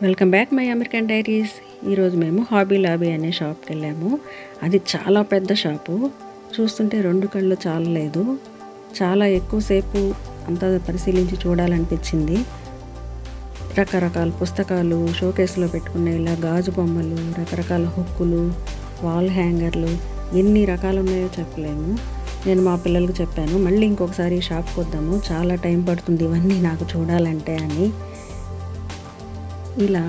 Welcome back my American diaries. ఈరోజు మేము hobby lobby అనే షాప్కి వెళ్ళాము. అది చాలా పెద్ద షాపు. చూస్తుంటే రెండు కళ్ళు చాలలేదు. చాలా ఎక్కువసేపు అంతా పరిశీలించి చూడాలనిపించింది. రకరకాల పుస్తకాలు, షోకేస్లో పెట్టుకునే ఇలా గాజు బొమ్మలు, రకరకాల హుక్కులు, వాల్ హ్యాంగర్లు, ఎన్ని రకాలు ఉన్నాయో చెప్పలేము. నేను మా పిల్లలకు చెప్పాను, మళ్ళీ ఇంకొకసారి షాప్కి వద్దాము, చాలా టైం పడుతుంది ఇవన్నీ నాకు చూడాలంటే అని. ఇలా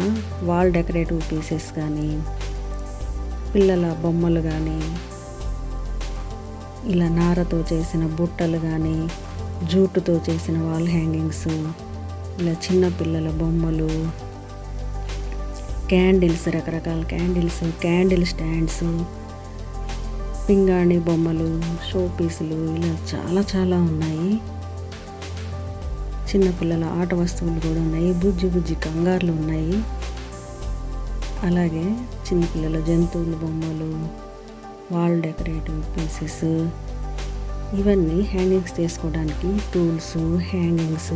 వాల్ డెకరేటివ్ పీసెస్ కానీ, పిల్లల బొమ్మలు కానీ, ఇలా నారతో చేసిన బుట్టలు కానీ, జూటుతో చేసిన వాల్ హ్యాంగింగ్స్, ఇలా చిన్న పిల్లల బొమ్మలు, క్యాండిల్స్, రకరకాల క్యాండిల్స్, క్యాండిల్ స్టాండ్స్, పింగాణి బొమ్మలు, షో పీసులు, ఇలా చాలా ఉన్నాయి. చిన్నపిల్లల ఆట వస్తువులు కూడా ఉన్నాయి. బుజ్జి కంగారులు ఉన్నాయి. అలాగే చిన్నపిల్లల జంతువుల బొమ్మలు, వాల్ డెకరేటివ్ పీసెస్, ఇవన్నీ హ్యాంగింగ్స్ చేసుకోవడానికి టూల్స్, హ్యాంగింగ్స్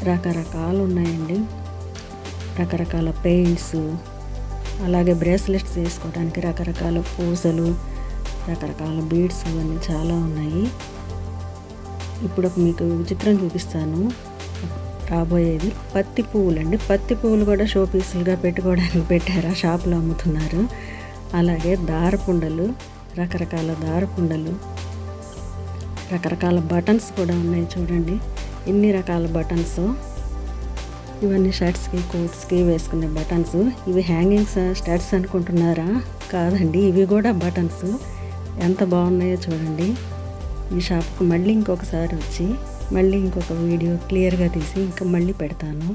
రకరకాలు ఉన్నాయండి. రకరకాల పెయింట్స్, అలాగే బ్రేస్లెట్స్ చేసుకోవడానికి రకరకాల పూసలు, రకరకాల బీడ్స్, ఇవన్నీ చాలా ఉన్నాయి. ఇప్పుడు మీకు చిత్రం చూపిస్తాను. రాబోయేది పత్తి పువ్వులు అండి. పత్తి పువ్వులు కూడా షో పీసులుగా పెట్టుకోవడానికి పెట్టారు, ఆ షాప్లో అమ్ముతున్నారు. అలాగే దారపుండలు, రకరకాల దారపుండలు, రకరకాల బటన్స్ కూడా ఉన్నాయి. చూడండి ఎన్ని రకాల బటన్స్. ఇవన్నీ షర్ట్స్కి, కోట్స్కి వేసుకునే బటన్స్. ఇవి హ్యాంగింగ్స్ స్టడ్స్ అనుకుంటున్నారా? కాదండి, ఇవి కూడా బటన్స్. ఎంత బాగున్నాయో చూడండి. ఈ షాప్కి మళ్ళీ ఇంకొకసారి వచ్చి మళ్ళీ ఇంకొక వీడియో క్లియర్గా తీసి ఇంకా మళ్ళీ పెడతాను.